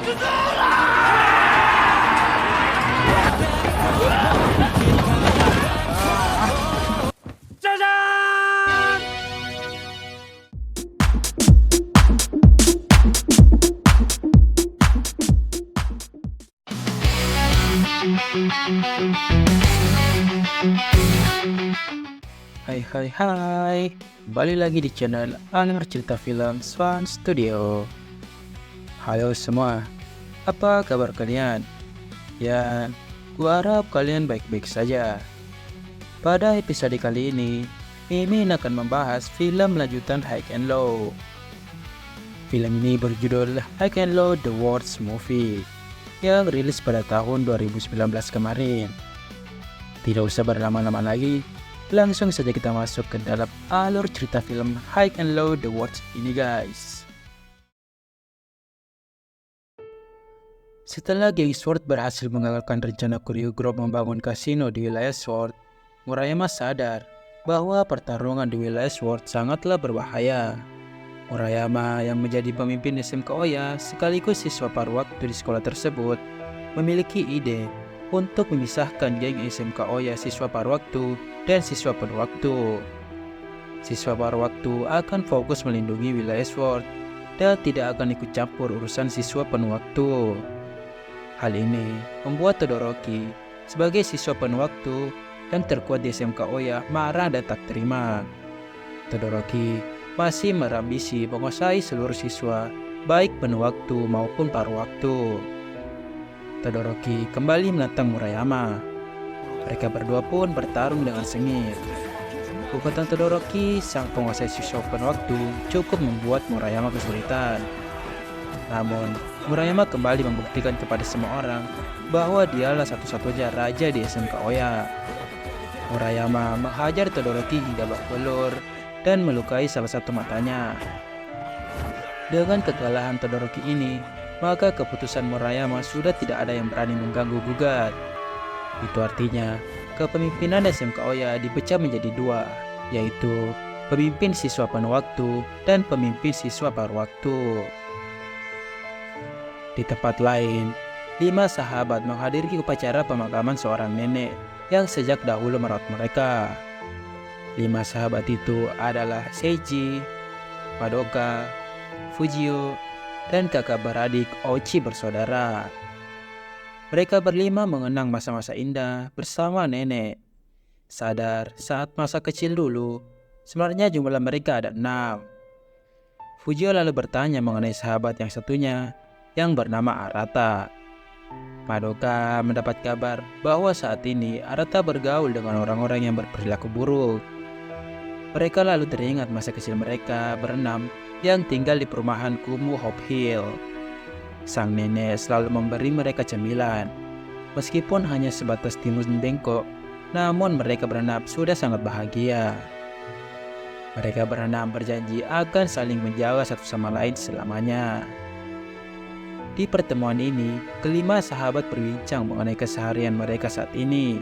Hai, kembali lagi di channel Anger Cerita Film Swan Studio. Halo semua, apa kabar kalian? Ya, gua harap kalian baik-baik saja. Pada episode kali ini, Mimin akan membahas film lanjutan High and Low. Film ini berjudul High and Low The Worst Movie yang rilis pada tahun 2019 kemarin. Tidak usah berlama-lama lagi, langsung saja kita masuk ke dalam alur cerita film High and Low The Worst ini guys. Setelah geng Sword berhasil mengagalkan rencana Kuryugoro membangun kasino di wilayah Sword, Murayama sadar bahwa pertarungan di wilayah Sword sangatlah berbahaya. Murayama yang menjadi pemimpin SMK Oya sekaligus siswa paruh waktu di sekolah tersebut memiliki ide untuk memisahkan geng SMK Oya siswa paruh waktu dan siswa penuh waktu. Siswa paruh waktu akan fokus melindungi wilayah Sword dan tidak akan ikut campur urusan siswa penuh waktu. Hal ini membuat Todoroki sebagai siswa penuh waktu dan terkuat di SMK Oya marah dan tak terima. Todoroki masih berambisi menguasai seluruh siswa, baik penuh waktu maupun paruh waktu. Todoroki kembali menantang Murayama. Mereka berdua pun bertarung dengan sengit. Kekuatan Todoroki, sang penguasai siswa penuh waktu, cukup membuat Murayama kesulitan. Namun, Murayama kembali membuktikan kepada semua orang bahwa dialah satu-satunya raja di SMK Oya. Murayama menghajar Todoroki hingga babak belur dan melukai salah satu matanya. Dengan kekalahan Todoroki ini, maka keputusan Murayama sudah tidak ada yang berani mengganggu gugat. Itu artinya, kepemimpinan SMK Oya dipecah menjadi dua, yaitu pemimpin siswa penuh waktu dan pemimpin siswa paruh waktu. Di tempat lain, 5 sahabat menghadiri upacara pemakaman seorang nenek yang sejak dahulu merawat mereka. 5 sahabat itu adalah Seiji, Madoka, Fujio, dan kakak beradik Ochi bersaudara. Mereka berlima mengenang masa-masa indah bersama nenek. Sadar saat masa kecil dulu, sebenarnya jumlah mereka ada 6. Fujio lalu bertanya mengenai sahabat yang satunya yang bernama Arata. Madoka mendapat kabar bahwa saat ini Arata bergaul dengan orang-orang yang berperilaku buruk. Mereka lalu teringat masa kecil mereka berenam yang tinggal di perumahan kumuh Hope Hill. Sang nenek selalu memberi mereka cemilan. Meskipun hanya sebatas timun bengkok, namun mereka berenam sudah sangat bahagia. Mereka berenam berjanji akan saling menjaga satu sama lain selamanya. Di pertemuan ini, kelima sahabat berbincang mengenai keseharian mereka saat ini.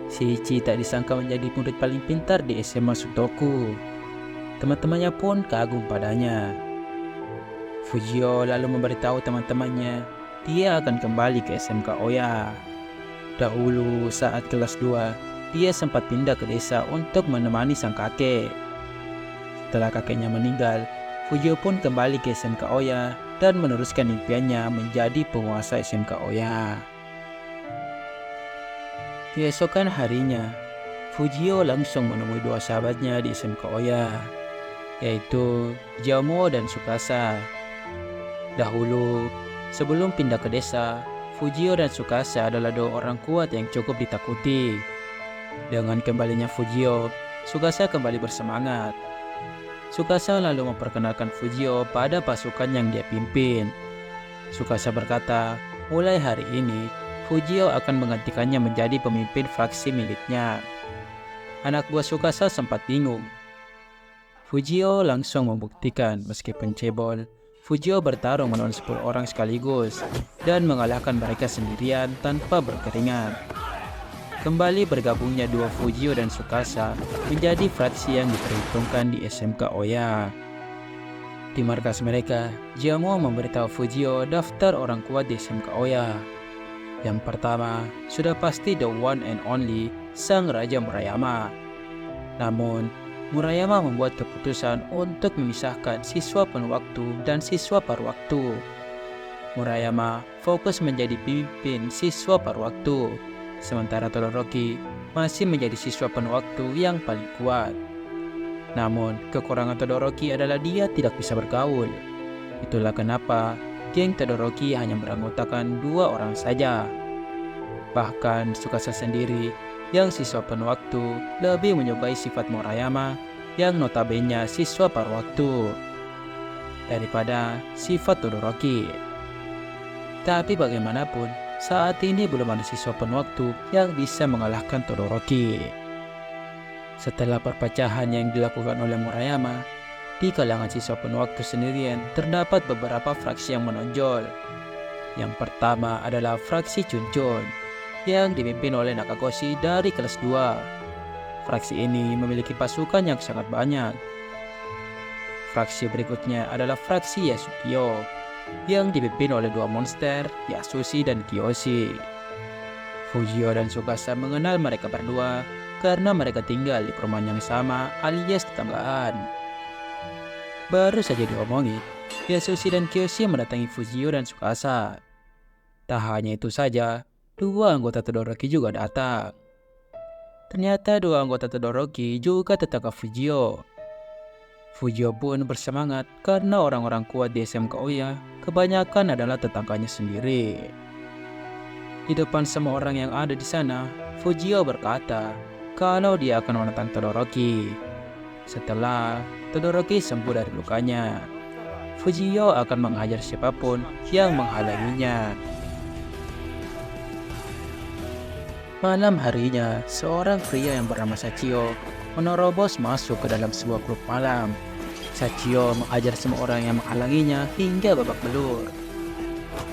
Shinichi tak disangka menjadi murid paling pintar di SMA Sutoku. Teman-temannya pun kagum padanya. Fujio lalu memberitahu teman-temannya dia akan kembali ke SMK Oya. Dahulu saat kelas 2, dia sempat pindah ke desa untuk menemani sang kakek. Setelah kakeknya meninggal, Fujio pun kembali ke SMK Oya dan meneruskan impiannya menjadi penguasa SMK Oya. Keesokan harinya, Fujio langsung menemui 2 sahabatnya di SMK Oya, yaitu Jaumo dan Tsukasa. Dahulu, sebelum pindah ke desa, Fujio dan Tsukasa adalah 2 orang kuat yang cukup ditakuti. Dengan kembalinya Fujio, Tsukasa kembali bersemangat. Tsukasa lalu memperkenalkan Fujio pada pasukan yang dia pimpin. Tsukasa berkata, mulai hari ini, Fujio akan menggantikannya menjadi pemimpin fraksi miliknya. Anak buah Tsukasa sempat bingung. Fujio langsung membuktikan meskipun cebol, Fujio bertarung melawan 10 orang sekaligus dan mengalahkan mereka sendirian tanpa berkeringat. Kembali bergabungnya dua Fujio dan Tsukasa menjadi fraksi yang diperhitungkan di SMK Oya. Di markas mereka, Jiamo memberitahu Fujio daftar orang kuat di SMK Oya. Yang pertama, sudah pasti the one and only Sang Raja Murayama. Namun, Murayama membuat keputusan untuk memisahkan siswa penuh waktu dan siswa paruh waktu. Murayama fokus menjadi pemimpin siswa paruh waktu, sementara Todoroki masih menjadi siswa penuh waktu yang paling kuat. Namun, kekurangan Todoroki adalah dia tidak bisa bergaul. Itulah kenapa geng Todoroki hanya beranggotakan 2 orang saja. Bahkan Tsukasa sendiri yang siswa penuh waktu lebih menyukai sifat Murayama yang notabene siswa paruh waktu daripada sifat Todoroki. Tapi bagaimanapun, saat ini belum ada siswa penuh waktu yang bisa mengalahkan Todoroki. Setelah perpecahan yang dilakukan oleh Murayama, di kalangan siswa penuh waktu sendirian terdapat beberapa fraksi yang menonjol. Yang pertama adalah fraksi Chunchun yang dipimpin oleh Nakagoshi dari kelas 2. Fraksi ini memiliki pasukan yang sangat banyak. Fraksi berikutnya adalah fraksi Yasukyo yang dipimpin oleh 2 monster, Yasushi dan Kiyoshi. Fujio dan Tsukasa mengenal mereka berdua karena mereka tinggal di perumahan yang sama alias tetanggaan. Baru saja diomongi, Yasushi dan Kiyoshi mendatangi Fujio dan Tsukasa. Tak hanya itu saja, 2 anggota Todoroki juga datang. Ternyata 2 anggota Todoroki juga tetangga Fujio. Fujio pun bersemangat karena orang-orang kuat di SMK Oya kebanyakan adalah tetangganya sendiri. Di depan semua orang yang ada di sana, Fujio berkata kalau dia akan menentang Todoroki. Setelah Todoroki sembuh dari lukanya, Fujio akan menghajar siapapun yang menghalanginya. Malam harinya, seorang pria yang bernama Sachio menerobos masuk ke dalam sebuah klub malam. Sachio menghajar semua orang yang menghalanginya hingga babak belur.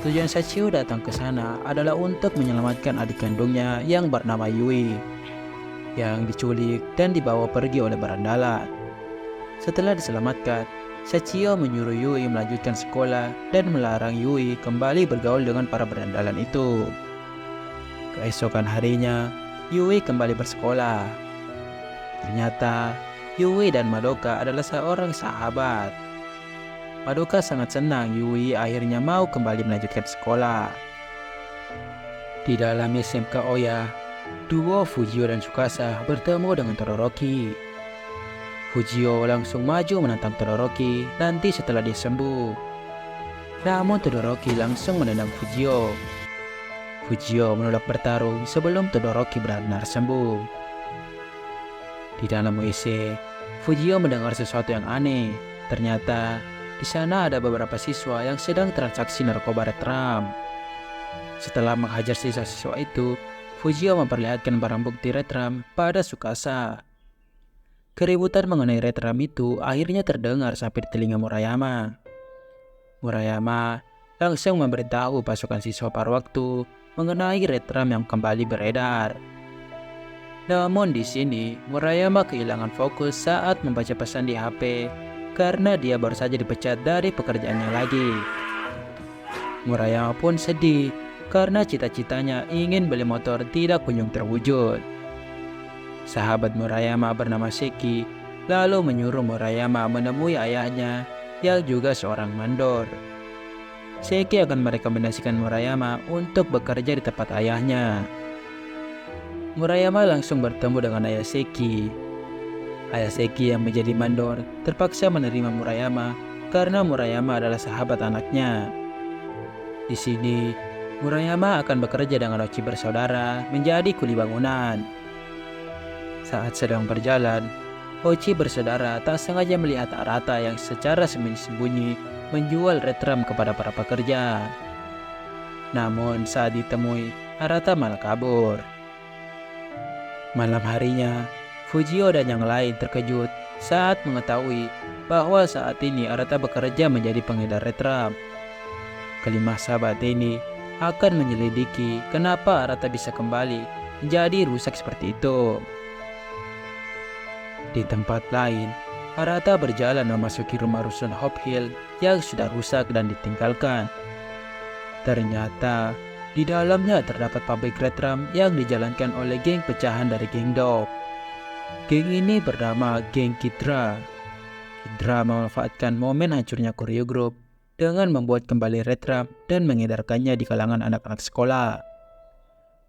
Tujuan Sachio datang ke sana adalah untuk menyelamatkan adik kandungnya yang bernama Yui, yang diculik dan dibawa pergi oleh berandalan. Setelah diselamatkan, Sachio menyuruh Yui melanjutkan sekolah dan melarang Yui kembali bergaul dengan para berandalan itu. Keesokan harinya, Yui kembali bersekolah. Ternyata, Yui dan Madoka adalah seorang sahabat. Madoka sangat senang Yui akhirnya mau kembali melanjutkan sekolah. Di dalam SMK Oya, duo Fujio dan Tsukasa bertemu dengan Todoroki. Fujio langsung maju menantang Todoroki nanti setelah dia sembuh. Namun Todoroki langsung menendang Fujio. Fujio menolak bertarung sebelum Todoroki benar-benar sembuh. Di dalam WC, Fujio mendengar sesuatu yang aneh. Ternyata di sana ada beberapa siswa yang sedang transaksi narkoba retram. Setelah menghajar siswa-siswa itu, Fujio memperlihatkan barang bukti retram pada Tsukasa. Keributan mengenai retram itu akhirnya terdengar sampai di telinga Murayama. Murayama langsung memberitahu pasukan siswa paruh waktu mengenai retram yang kembali beredar. Namun di sini, Murayama kehilangan fokus saat membaca pesan di HP karena dia baru saja dipecat dari pekerjaannya lagi. Murayama pun sedih karena cita-citanya ingin beli motor tidak kunjung terwujud. Sahabat Murayama bernama Seki lalu menyuruh Murayama menemui ayahnya yang juga seorang mandor. Seki akan merekomendasikan Murayama untuk bekerja di tempat ayahnya. Murayama langsung bertemu dengan ayah Seki. Ayah Seki yang menjadi mandor terpaksa menerima Murayama karena Murayama adalah sahabat anaknya. Di sini, Murayama akan bekerja dengan Ochi bersaudara menjadi kuli bangunan. Saat sedang berjalan, Ochi bersaudara tak sengaja melihat Arata yang secara sembunyi-sembunyi menjual retram kepada para pekerja. Namun saat ditemui, Arata malah kabur. Malam harinya, Fujio dan yang lain terkejut saat mengetahui bahwa saat ini Arata bekerja menjadi pengedar retram. Kelima sahabat ini akan menyelidiki kenapa Arata bisa kembali menjadi rusak seperti itu. Di tempat lain, Arata berjalan memasuki rumah rusun Hope Hill yang sudah rusak dan ditinggalkan. Ternyata di dalamnya terdapat pabrik retram yang dijalankan oleh geng pecahan dari geng Dop. Geng ini bernama Geng Kidra. Kidra memanfaatkan momen hancurnya Koryo Group dengan membuat kembali retram dan mengedarkannya di kalangan anak-anak sekolah.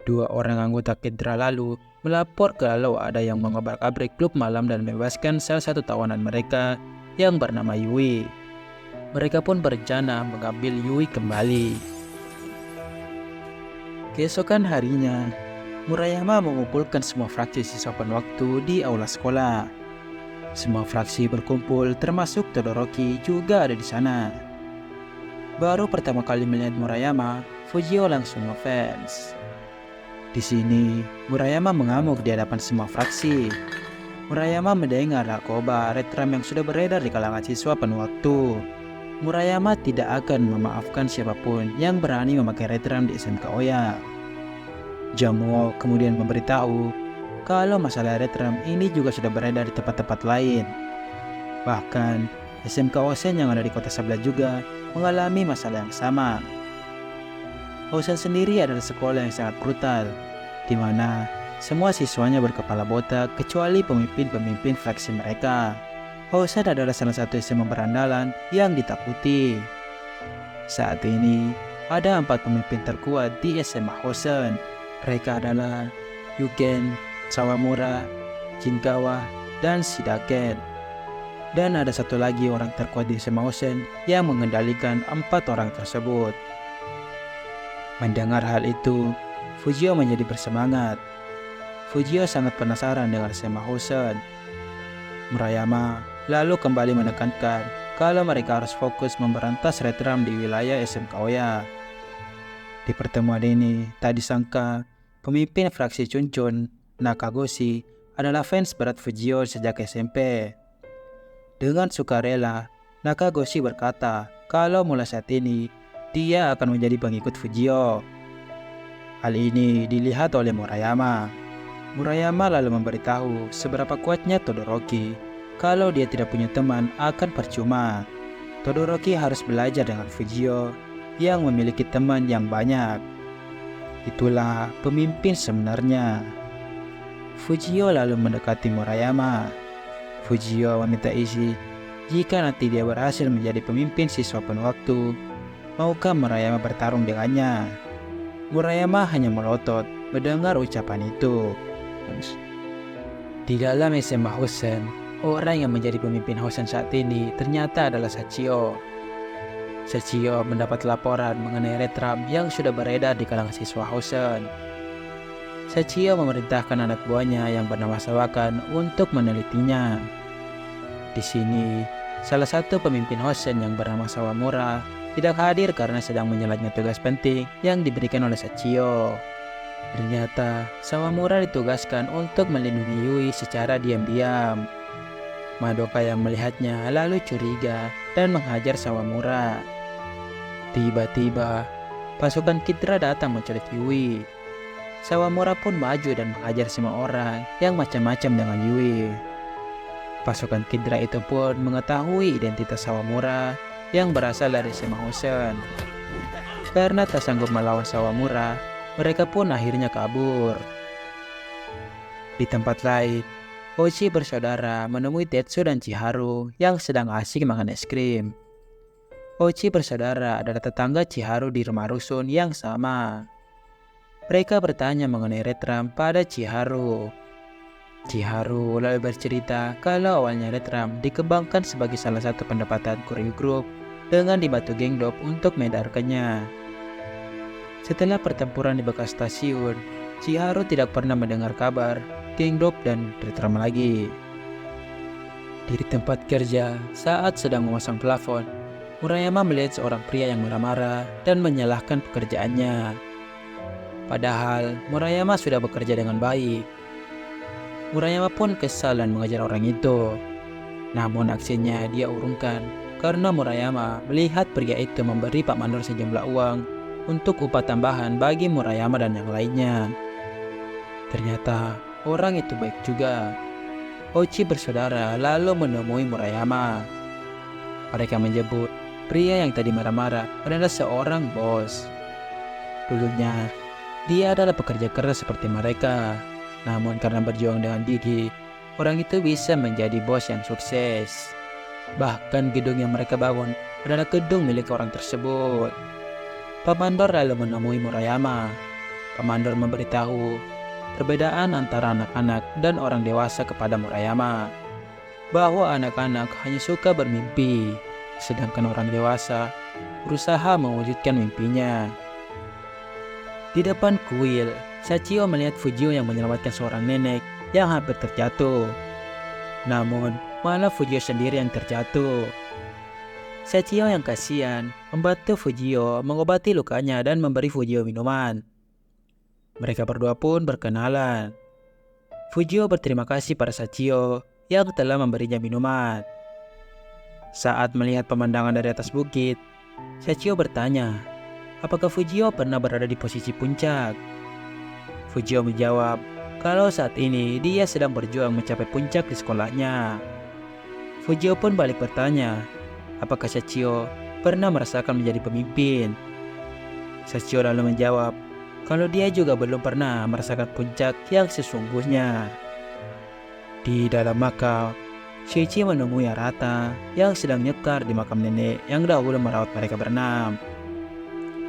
Dua orang anggota Kidra lalu melapor kalau ada yang mengobrak-abrik klub malam dan membebaskan salah satu tawanan mereka yang bernama Yui. Mereka pun berencana mengambil Yui kembali. Keesokan harinya, Murayama mengumpulkan semua fraksi siswa waktu di aula sekolah. Semua fraksi berkumpul termasuk Todoroki juga ada di sana. Baru pertama kali melihat Murayama, Fujio langsung ngefans. Di sini, Murayama mengamuk di hadapan semua fraksi. Murayama mendengar narkoba retram yang sudah beredar di kalangan siswa penuh waktu. Murayama tidak akan memaafkan siapapun yang berani memakai retram di SMK Oya. Jamuo kemudian memberitahu kalau masalah retram ini juga sudah beredar di tempat-tempat lain. Bahkan, SMK Osen yang ada di kota sebelah juga mengalami masalah yang sama. Osen sendiri adalah sekolah yang sangat brutal, di mana semua siswanya berkepala botak kecuali pemimpin-pemimpin fraksi mereka. Osen adalah salah satu SMA berandalan yang ditakuti. Saat ini, ada 4 pemimpin terkuat di SMA Osen. Mereka adalah Yuken, Sawamura, Shinkawa, dan Shidaken. Dan ada satu lagi orang terkuat di SMA Osen yang mengendalikan 4 orang tersebut. Mendengar hal itu, Fujio menjadi bersemangat. Fujio sangat penasaran dengan SMA Osen. Murayama lalu kembali menekankan kalau mereka harus fokus memberantas retram di wilayah SMK Oya. Di pertemuan ini, tak disangka pemimpin fraksi Chunchun, Nakagoshi, adalah fans berat Fujio sejak SMP. Dengan sukarela, Nakagoshi berkata kalau mulai saat ini, dia akan menjadi pengikut Fujio. Hal ini dilihat oleh Murayama. Murayama lalu memberitahu seberapa kuatnya Todoroki. Kalau dia tidak punya teman akan percuma. Todoroki harus belajar dengan Fujio yang memiliki teman yang banyak. Itulah pemimpin sebenarnya. Fujio lalu mendekati Murayama. Fujio meminta isi jika nanti dia berhasil menjadi pemimpin siswa penuh waktu. Maukah Murayama bertarung dengannya? Murayama hanya melotot mendengar ucapan itu. Di dalam SMA Hosen, orang yang menjadi pemimpin Hosen saat ini ternyata adalah Sachio. Sachio mendapat laporan mengenai retram yang sudah beredar di kalangan siswa Hosen. Sachio memerintahkan anak buahnya yang bernama Sawakan untuk menelitinya. Di sini, salah satu pemimpin Hosen yang bernama Sawamura tidak hadir karena sedang menjalankan tugas penting yang diberikan oleh Sachio. Ternyata, Sawamura ditugaskan untuk melindungi Yui secara diam-diam. Madoka yang melihatnya lalu curiga dan menghajar Sawamura. Tiba-tiba, pasukan Kidra datang menculik Yui. Sawamura pun maju dan menghajar semua orang yang macam-macam dengan Yui. Pasukan Kidra itu pun mengetahui identitas Sawamura yang berasal dari SMA Hosen. Karena tak sanggup melawan Sawamura, mereka pun akhirnya kabur. Di tempat lain, Ochi bersaudara menemui Tetsu dan Chiharu yang sedang asik makan es krim. Ochi bersaudara adalah tetangga Chiharu di rumah rusun yang sama. Mereka bertanya mengenai retram pada Chiharu. Chiharu lalu bercerita kalau awalnya retram dikembangkan sebagai salah satu pendapatan Koryu Group dengan dibantu geng Dop untuk mengedarkannya. Setelah pertempuran di bekas stasiun, Chiharu tidak pernah mendengar kabar geng Dop dan retram lagi. Di tempat kerja, saat sedang memasang plafon, Murayama melihat seorang pria yang marah-marah dan menyalahkan pekerjaannya. Padahal Murayama sudah bekerja dengan baik. Murayama pun kesal dan mengejar orang itu. Namun aksinya dia urungkan karena Murayama melihat pria itu memberi Pak Mandor sejumlah uang untuk upah tambahan bagi Murayama dan yang lainnya. Ternyata orang itu baik juga. Ochi bersaudara lalu menemui Murayama. Mereka menyebut pria yang tadi marah-marah adalah seorang bos. Dulunya, dia adalah pekerja keras seperti mereka. Namun karena berjuang dengan gigih, orang itu bisa menjadi bos yang sukses. Bahkan gedung yang mereka bangun adalah gedung milik orang tersebut. Pak Mandor lalu menemui Murayama. Pak Mandor memberitahu perbedaan antara anak-anak dan orang dewasa kepada Murayama, bahwa anak-anak hanya suka bermimpi, sedangkan orang dewasa berusaha mewujudkan mimpinya. Di depan kuil, Sachio melihat Fujio yang menyelamatkan seorang nenek yang hampir terjatuh. Namun, malah Fujio sendiri yang terjatuh. Sachio yang kasihan membantu Fujio mengobati lukanya dan memberi Fujio minuman. Mereka berdua pun berkenalan. Fujio berterima kasih pada Sachio yang telah memberinya minuman. Saat melihat pemandangan dari atas bukit, Sachio bertanya, apakah Fujio pernah berada di posisi puncak? Fujio menjawab kalau saat ini dia sedang berjuang mencapai puncak di sekolahnya. Fujio pun balik bertanya, apakah Sachio pernah merasakan menjadi pemimpin? Sachio lalu menjawab, kalau dia juga belum pernah merasakan puncak yang sesungguhnya. Di dalam makam, Sheichi menemui Arata yang sedang nyekar di makam nenek yang dahulu merawat mereka berenam.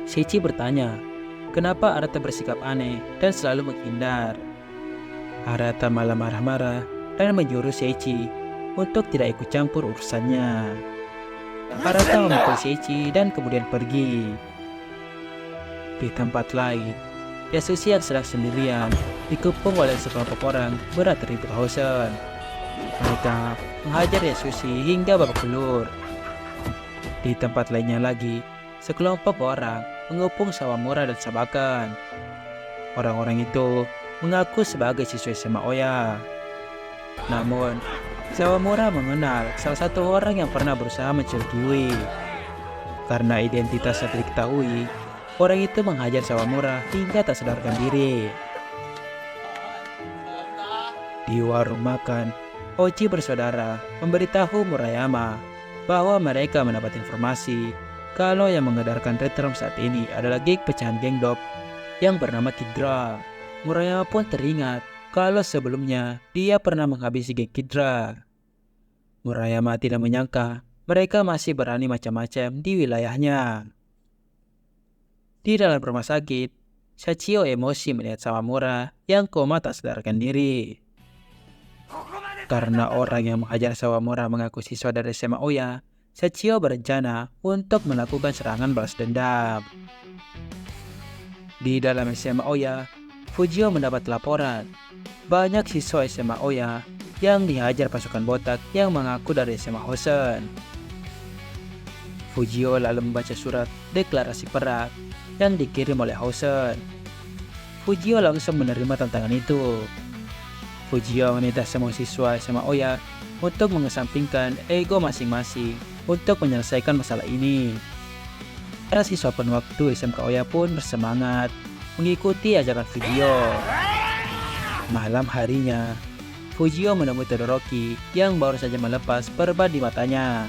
Sheichi bertanya, kenapa Arata bersikap aneh dan selalu menghindar? Arata malah marah-marah dan menyuruh Sheichi untuk tidak ikut campur urusannya. Arata memukul Sheichi dan kemudian pergi. Di tempat lain, Yasushi yang sedang sendirian dikepung oleh sekelompok orang beratribut Hosen. Mereka menghajar Yasushi hingga babak belur. Di tempat lainnya lagi, sekelompok orang mengepung Sawamura dan Sabakan. Orang-orang itu mengaku sebagai siswa SMA Oya. Namun, Sawamura mengenal salah satu orang yang pernah berusaha mencuri Kiwi. Karena identitasnya diketahui, orang itu menghajar Sawamura hingga tak sadarkan diri. Di warung makan, Ochi bersaudara memberitahu Murayama bahwa mereka mendapat informasi kalau yang mengedarkan Red Room saat ini adalah geng pecahan geng Dop yang bernama Kidra. Murayama pun teringat kalau sebelumnya dia pernah menghabisi geng Kidra. Murayama tidak menyangka mereka masih berani macam-macam di wilayahnya. Di dalam rumah sakit, Sachio emosi melihat Sawamura yang koma tak sadarkan diri. Karena orang yang menghajar Sawamura mengaku siswa dari SMA Oya, Sachio berencana untuk melakukan serangan balas dendam. Di dalam SMA Oya, Fujio mendapat laporan banyak siswa SMA Oya yang dihajar pasukan botak yang mengaku dari SMA Hosen. Fujio lalu membaca surat deklarasi perang yang dikirim oleh Hosen. Fujio langsung menerima tantangan itu. Fujio meminta semua siswa SMA Oya untuk mengesampingkan ego masing-masing untuk menyelesaikan masalah ini. Para siswa penuh waktu SMK Oya pun bersemangat mengikuti ajakan Fujio. Malam harinya, Fujio menemui Todoroki yang baru saja melepas perban di matanya.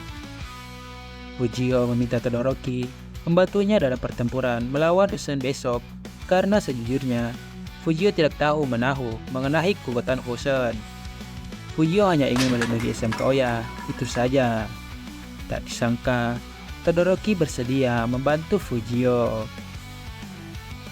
Fujio meminta Todoroki membantunya dalam pertempuran melawan Hosen besok karena sejujurnya Fujio tidak tahu menahu mengenai kekuatan Hosen. Fujio hanya ingin melindungi SMK Oya, itu saja. Tak disangka, Todoroki bersedia membantu Fujio.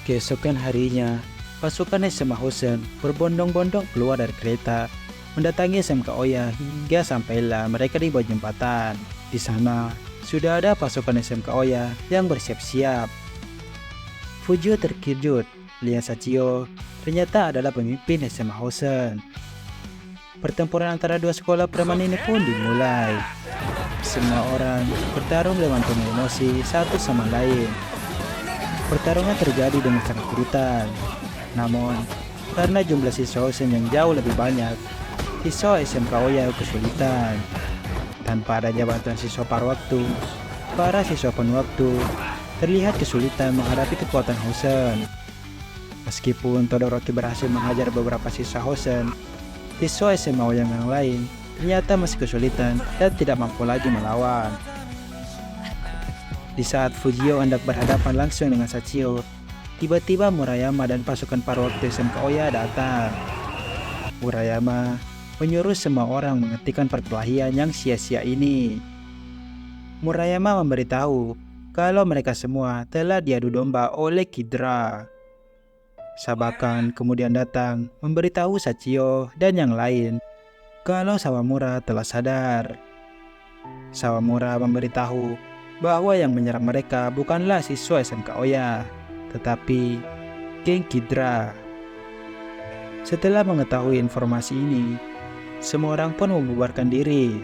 Keesokan harinya, pasukan SMA Hosen berbondong-bondong keluar dari kereta, mendatangi SMK Oya hingga sampailah mereka di bawah jembatan. Di sana, sudah ada pasukan SMK Oya yang bersiap-siap. Fujio terkejut lihat Sachio ternyata adalah pemimpin SMA Hosen. Pertempuran antara dua sekolah preman ini pun dimulai. Semua orang bertarung dengan penuh emosi satu sama lain. Pertarungan terjadi dengan sangat brutal. Namun, karena jumlah siswa Hosen yang jauh lebih banyak, siswa SMK Oya kesulitan. Tanpa ada jabatan siswa paruh waktu, para siswa penuh waktu terlihat kesulitan menghadapi kekuatan Hosen. Meskipun Todoroki berhasil menghajar beberapa siswa Hosen, Siswa SMA yang lain ternyata masih kesulitan dan tidak mampu lagi melawan. Di saat Fujio hendak berhadapan langsung dengan Sachio, tiba-tiba Murayama dan pasukan para waktu SMK Oya datang. Murayama menyuruh semua orang menghentikan perkelahian yang sia-sia ini. Murayama memberitahu kalau mereka semua telah diadu domba oleh Kidra. Sabakan kemudian datang memberitahu Sachio dan yang lain kalau Sawamura telah sadar. Sawamura memberitahu bahwa yang menyerang mereka bukanlah siswa SMK Oya, tetapi geng Kidra. Setelah mengetahui informasi ini, semua orang pun membubarkan diri.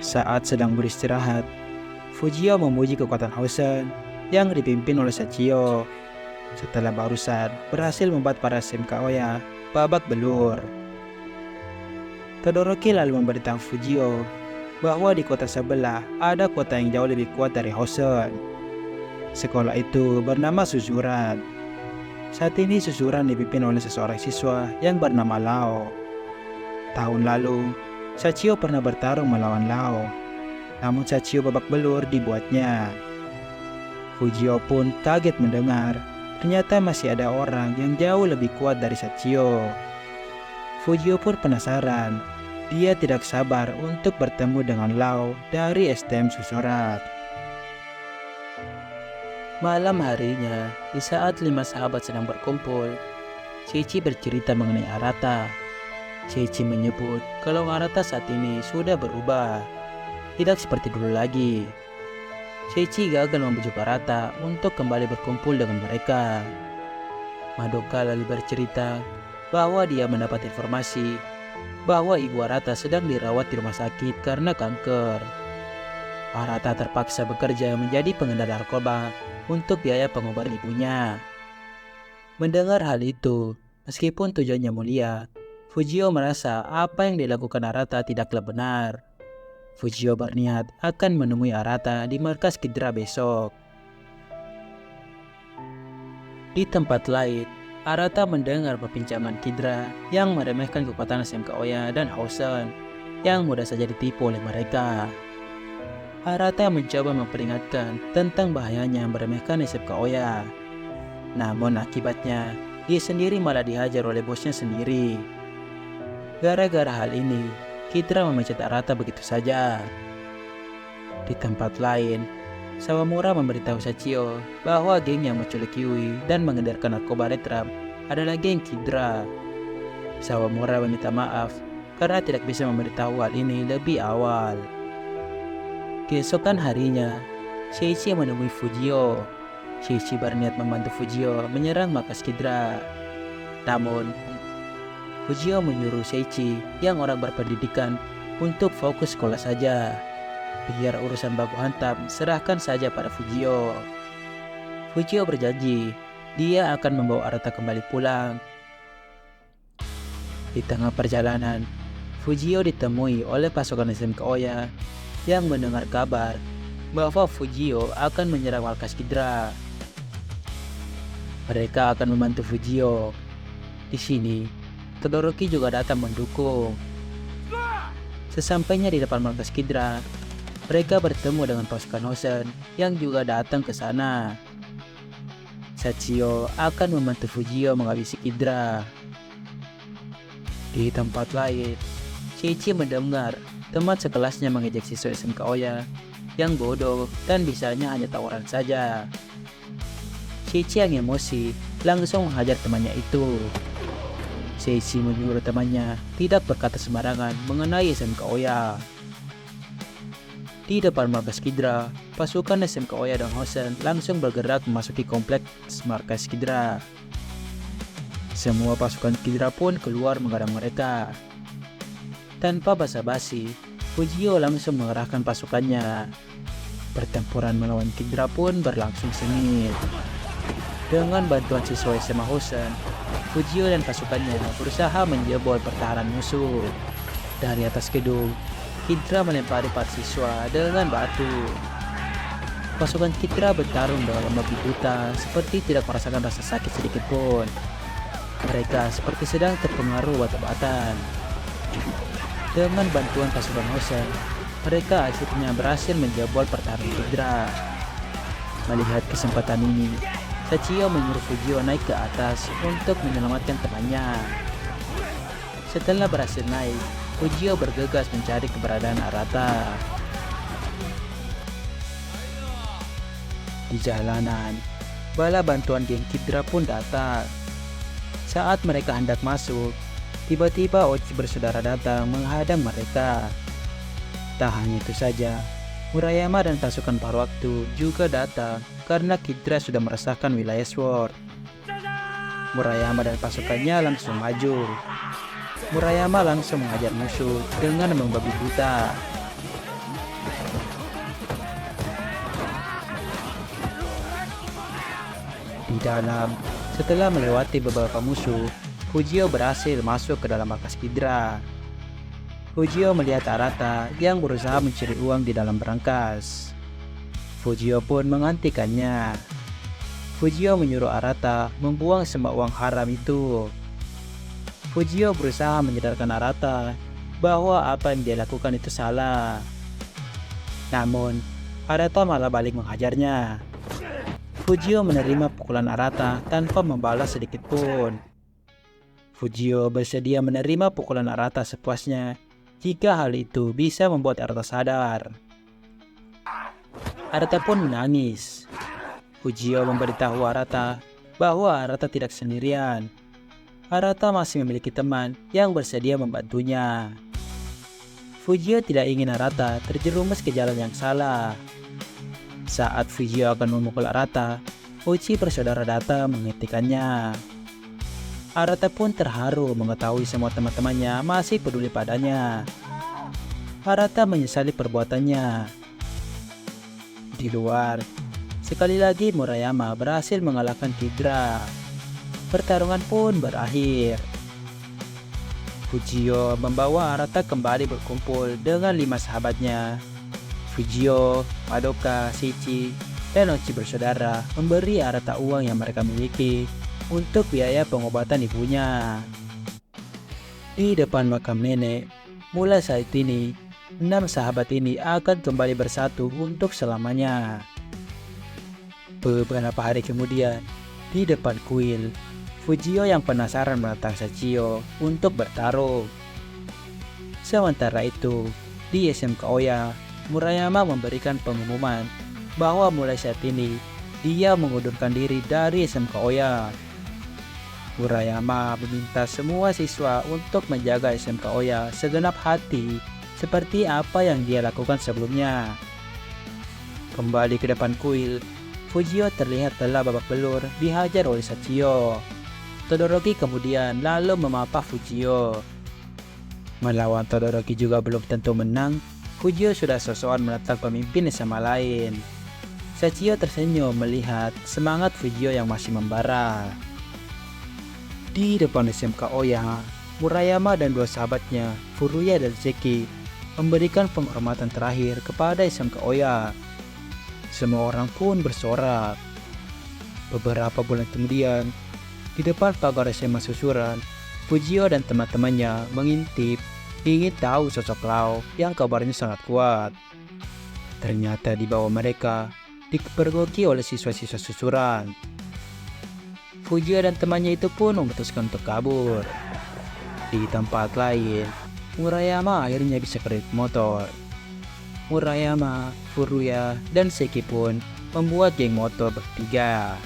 Saat sedang beristirahat, Fujio memuji kekuatan Hosen yang dipimpin oleh Sachio. Setelah barusan berhasil membuat para SMK Oya babak belur. Todoroki lalu memberitahu Fujio bahwa di kota sebelah ada kota yang jauh lebih kuat dari Hosen. Sekolah itu bernama Suzuran. Saat ini Suzuran dipimpin oleh seseorang siswa yang bernama Lao. Tahun lalu, Sachio pernah bertarung melawan Lao, namun Sachio babak belur dibuatnya. Fujio pun kaget mendengar ternyata masih ada orang yang jauh lebih kuat dari Sachio. Fujio pun penasaran. Dia tidak sabar untuk bertemu dengan Lao dari STM Susurat. Malam harinya, di saat 5 sahabat sedang berkumpul, Seiichi bercerita mengenai Arata. Seiichi menyebut kalau Arata saat ini sudah berubah, tidak seperti dulu lagi. Seiichi gagal membujuk Arata untuk kembali berkumpul dengan mereka. Madoka lalu bercerita bahwa dia mendapat informasi bahwa ibu Arata sedang dirawat di rumah sakit karena kanker. Arata terpaksa bekerja menjadi pengedar narkoba untuk biaya pengobatan ibunya. Mendengar hal itu, meskipun tujuannya mulia, Fujio merasa apa yang dilakukan Arata tidaklah benar. Fujio berniat akan menemui Arata di markas Kidra besok. Di tempat lain, Arata mendengar perbincangan Kidra yang meremehkan kekuatan SMK Oya dan Hosen yang mudah saja ditipu oleh mereka. Arata mencoba memperingatkan tentang bahayanya meremehkan SMK Oya. Namun akibatnya, dia sendiri malah dihajar oleh bosnya sendiri. Gara-gara hal ini, Kidra memecat Arata begitu saja. Di tempat lain, Sawamura memberitahu Sachio bahwa geng yang menculik Yui dan mengedarkan narkoba retram adalah geng Kidra. Sawamura meminta maaf karena tidak bisa memberitahu hal ini lebih awal. Keesokan harinya, Seiichi menemui Fujio. Seiichi berniat membantu Fujio menyerang markas Kidra. Namun, Fujio menyuruh Seiichi yang orang berpendidikan untuk fokus sekolah saja. Biar urusan baku hantam serahkan saja pada Fujio. Fujio berjanji dia akan membawa Arata kembali pulang. Di tengah perjalanan, Fujio ditemui oleh pasukan SMK Oya yang mendengar kabar bahwa Fujio akan menyerang markas Kidra. Mereka akan membantu Fujio. Di sini, Todoroki juga datang mendukung. Sesampainya di depan markas Kidra, mereka bertemu dengan pasukan Hosen yang juga datang ke sana. Sachio akan membantu Fujio menghabisi Kidra. Di tempat lain, Seiichi mendengar teman sekelasnya mengejek siswa SMK Oya yang bodoh dan bisanya hanya tawaran saja. Seiichi yang emosi langsung menghajar temannya itu. Seiichi menyuruh temannya tidak berkata sembarangan mengenai SMK Oya. Di depan markas Kidra, pasukan SMK Oya dan Hosen langsung bergerak memasuki kompleks markas Kidra. Semua pasukan Kidra pun keluar menghadang mereka. Tanpa basa-basi, Fujio langsung mengerahkan pasukannya. Pertempuran melawan Kidra pun berlangsung sengit. Dengan bantuan siswa SMA Hosen, Fujio dan pasukannya berusaha menjebol pertahanan musuh. Dari atas gedung, Kidra melempari para siswa dengan batu. Pasukan Kidra bertarung dengan babi buta seperti tidak merasakan rasa sakit sedikit pun. Mereka seperti sedang terpengaruh obat-obatan. Dengan bantuan pasukan Hosen, mereka akhirnya berhasil menjebol pertahanan Hydra. Melihat kesempatan ini, Sachio menyuruh Fujio naik ke atas untuk menyelamatkan temannya. Setelah berhasil naik, Fujio bergegas mencari keberadaan Arata. Di jalanan, bala bantuan geng Hydra pun datang. Saat mereka hendak masuk, tiba-tiba Ochi bersaudara datang menghadang mereka. Tak hanya itu saja, Murayama dan pasukan paruh waktu juga datang karena Hydra sudah meresahkan wilayah Sword. Murayama dan pasukannya langsung maju. Murayama langsung mengajar musuh dengan membabi buta. Di dalam, setelah melewati beberapa musuh, Fujio berhasil masuk ke dalam markas Hydra. Fujio melihat Arata yang berusaha mencuri uang di dalam berangkas. Fujio pun menghentikannya. Fujio menyuruh Arata membuang semua uang haram itu. Fujio berusaha menyadarkan Arata bahwa apa yang dia lakukan itu salah. Namun, Arata malah balik menghajarnya. Fujio menerima pukulan Arata tanpa membalas sedikit pun. Fujio bersedia menerima pukulan Arata sepuasnya jika hal itu bisa membuat Arata sadar. Arata pun menangis. Fujio memberitahu Arata bahwa Arata tidak sendirian. Arata masih memiliki teman yang bersedia membantunya. Fujio tidak ingin Arata terjerumus ke jalan yang salah. Saat Fujio akan memukul Arata, Ochi bersaudara datang menghentikannya. Arata pun terharu mengetahui semua teman-temannya masih peduli padanya. Arata menyesali perbuatannya. Di luar, sekali lagi Murayama berhasil mengalahkan Hydra. Pertarungan pun berakhir. Fujio membawa Arata kembali berkumpul dengan 5 sahabatnya. Fujio, Madoka, Shichi, dan Ochi bersaudara memberi Arata uang yang mereka miliki untuk biaya pengobatan ibunya. Di depan makam nenek, mulai saat ini, 6 sahabat ini akan kembali bersatu untuk selamanya. Beberapa hari kemudian, di depan kuil, Fujio yang penasaran menantang Sachio untuk bertarung. Sementara itu, di SMK Oya, Murayama memberikan pengumuman bahwa mulai saat ini dia mengundurkan diri dari SMK Oya. Murayama meminta semua siswa untuk menjaga SMK Oya segenap hati seperti apa yang dia lakukan sebelumnya. Kembali ke depan kuil, Fujio terlihat telah babak belur dihajar oleh Sachio. Todoroki kemudian lalu memapah Fujio. Melawan Todoroki juga belum tentu menang. Fujio sudah sosokan menentang pemimpin SMA lain. Sachio tersenyum melihat semangat Fujio yang masih membara. Di depan SMK Oya, Murayama dan 2 sahabatnya, Furuya dan Seki, memberikan penghormatan terakhir kepada SMK Oya. Semua orang pun bersorak. Beberapa bulan kemudian, di depan pagar SMA Susuran, Fujio dan teman-temannya mengintip ingin tahu sosok Lao yang kabarnya sangat kuat. Ternyata di bawah mereka dipergoki oleh siswa-siswa Susuran. Fujio dan temannya itu pun memutuskan untuk kabur. Di tempat lain, Murayama akhirnya bisa kredit motor. Murayama, Furuya, dan Seki pun membuat geng motor bertiga.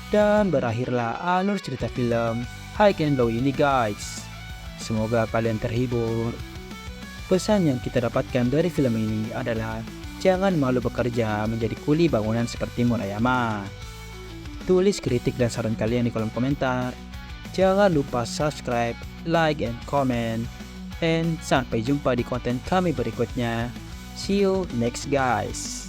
Dan berakhirlah alur cerita film High and Low ini guys. Semoga kalian terhibur. Pesan yang kita dapatkan dari film ini adalah jangan malu bekerja menjadi kuli bangunan seperti Murayama. Tulis kritik dan saran kalian di kolom komentar. Jangan lupa subscribe, like, and comment. And sampai jumpa di konten kami berikutnya. See you next guys.